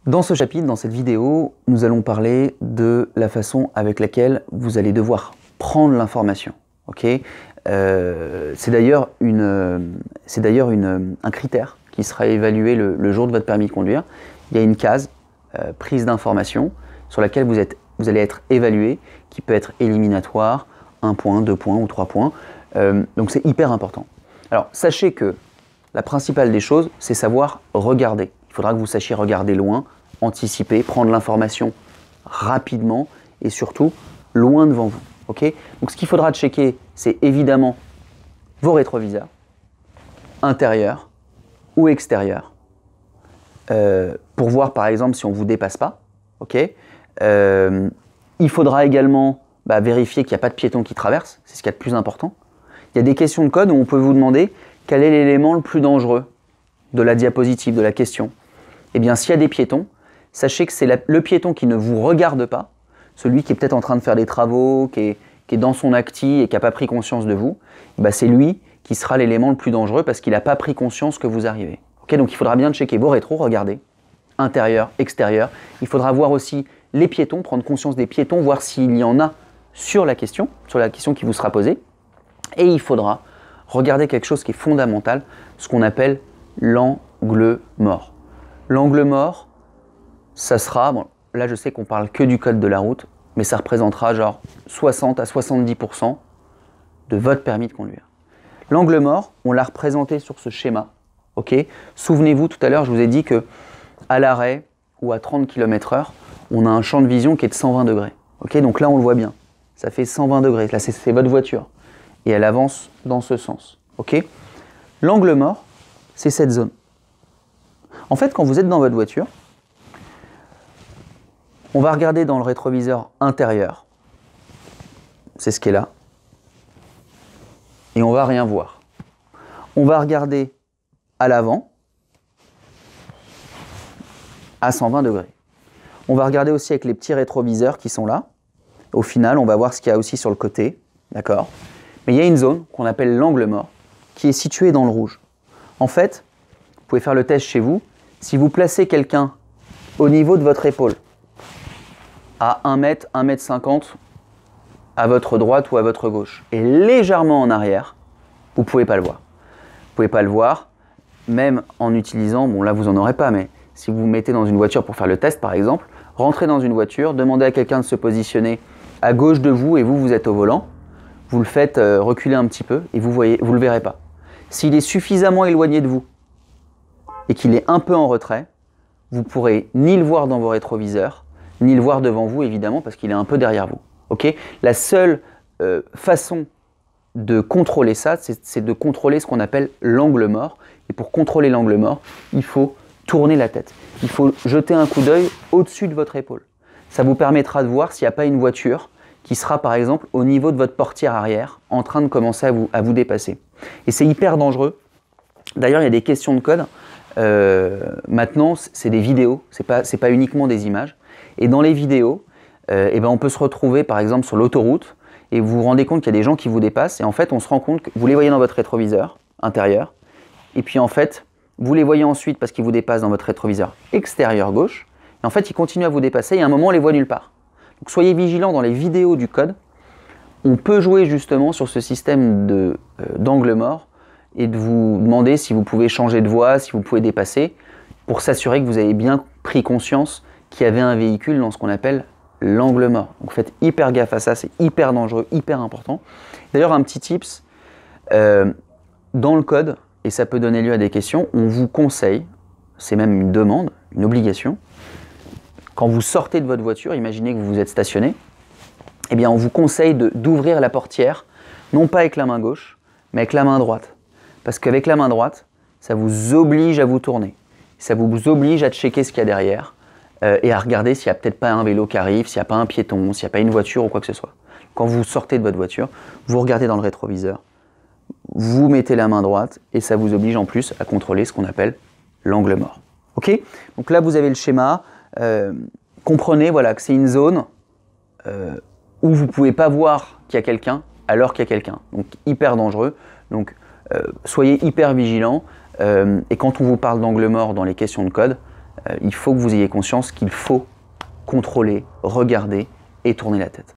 Dans ce chapitre, dans cette vidéo, nous allons parler de la façon avec laquelle vous allez devoir prendre l'information. Okay, c'est d'ailleurs un critère qui sera évalué le jour de votre permis de conduire. Il y a une case prise d'information sur laquelle vous allez être évalué, qui peut être éliminatoire, 1 point, 2 points ou 3 points. Donc c'est hyper important. Alors sachez que la principale des choses, c'est savoir regarder. Il faudra que vous sachiez regarder loin, anticiper, prendre l'information rapidement et surtout loin devant vous. Okay, donc ce qu'il faudra checker, c'est évidemment vos rétroviseurs, intérieurs ou extérieurs, pour voir par exemple si on ne vous dépasse pas. Okay, il faudra également vérifier qu'il n'y a pas de piéton qui traverse, c'est ce qu'il y a de plus important. Il y a des questions de code où on peut vous demander quel est l'élément le plus dangereux de la diapositive, de la question. Eh bien, s'il y a des piétons, sachez que c'est le piéton qui ne vous regarde pas, celui qui est peut-être en train de faire des travaux, qui est dans son acti et qui n'a pas pris conscience de vous, c'est lui qui sera l'élément le plus dangereux parce qu'il n'a pas pris conscience que vous arrivez. Okay, donc il faudra bien checker vos rétros, regarder, intérieur, extérieur. Il faudra voir aussi les piétons, prendre conscience des piétons, voir s'il y en a sur la question qui vous sera posée. Et il faudra regarder quelque chose qui est fondamental, ce qu'on appelle l'angle mort. L'angle mort, ça sera, bon, là je sais qu'on parle que du code de la route, mais ça représentera genre 60 à 70% de votre permis de conduire. L'angle mort, on l'a représenté sur ce schéma. Okay, souvenez-vous, tout à l'heure, je vous ai dit qu'à l'arrêt ou à 30 km/h, on a un champ de vision qui est de 120 degrés. Okay, donc là, on le voit bien. Ça fait 120 degrés. Là, c'est votre voiture. Et elle avance dans ce sens. Okay, l'angle mort, c'est cette zone. En fait, quand vous êtes dans votre voiture, on va regarder dans le rétroviseur intérieur. C'est ce qui est là. Et on va rien voir. On va regarder à l'avant à 120 degrés. On va regarder aussi avec les petits rétroviseurs qui sont là. Au final, on va voir ce qu'il y a aussi sur le côté. D'accord ? Mais il y a une zone qu'on appelle l'angle mort qui est située dans le rouge. En fait, vous pouvez faire le test chez vous. Si vous placez quelqu'un au niveau de votre épaule, à 1 mètre, 1 mètre 50 à votre droite ou à votre gauche, et légèrement en arrière, vous ne pouvez pas le voir. Vous ne pouvez pas le voir, même en utilisant, bon là vous n'en aurez pas, mais si vous vous mettez dans une voiture pour faire le test par exemple, rentrez dans une voiture, demandez à quelqu'un de se positionner à gauche de vous et vous êtes au volant, vous le faites reculer un petit peu et vous le verrez pas. S'il est suffisamment éloigné de vous et qu'il est un peu en retrait, vous pourrez ni le voir dans vos rétroviseurs, ni le voir devant vous évidemment parce qu'il est un peu derrière vous. Okay, la seule façon de contrôler ça, c'est de contrôler ce qu'on appelle l'angle mort. Et pour contrôler l'angle mort, il faut tourner la tête. Il faut jeter un coup d'œil au-dessus de votre épaule. Ça vous permettra de voir s'il n'y a pas une voiture qui sera par exemple au niveau de votre portière arrière en train de commencer à vous dépasser. Et c'est hyper dangereux. D'ailleurs, il y a des questions de code. Maintenant, c'est des vidéos, c'est pas uniquement des images. Et dans les vidéos, on peut se retrouver par exemple sur l'autoroute et vous vous rendez compte qu'il y a des gens qui vous dépassent et en fait on se rend compte que vous les voyez dans votre rétroviseur intérieur et puis en fait vous les voyez ensuite parce qu'ils vous dépassent dans votre rétroviseur extérieur gauche et en fait ils continuent à vous dépasser et à un moment on les voit nulle part. Donc soyez vigilants dans les vidéos du code, on peut jouer justement sur ce système d'angle mort et de vous demander si vous pouvez changer de voie, si vous pouvez dépasser pour s'assurer que vous avez bien pris conscience qu'il y avait un véhicule dans ce qu'on appelle l'angle mort. Donc faites hyper gaffe à ça, c'est hyper dangereux, hyper important. D'ailleurs, un petit tips, dans le code, et ça peut donner lieu à des questions, on vous conseille, c'est même une demande, une obligation, quand vous sortez de votre voiture, imaginez que vous êtes stationné, eh bien on vous conseille d'ouvrir la portière, non pas avec la main gauche, mais avec la main droite. Parce qu'avec la main droite, ça vous oblige à vous tourner. Ça vous oblige à checker ce qu'il y a derrière, et à regarder s'il n'y a peut-être pas un vélo qui arrive, s'il n'y a pas un piéton, s'il n'y a pas une voiture ou quoi que ce soit. Quand vous sortez de votre voiture, vous regardez dans le rétroviseur, vous mettez la main droite et ça vous oblige en plus à contrôler ce qu'on appelle l'angle mort. Ok ? Donc là, vous avez le schéma. Comprenez voilà, que c'est une zone où vous ne pouvez pas voir qu'il y a quelqu'un alors qu'il y a quelqu'un. Donc hyper dangereux. Donc soyez hyper vigilants. Et quand on vous parle d'angle mort dans les questions de code, il faut que vous ayez conscience qu'il faut contrôler, regarder et tourner la tête.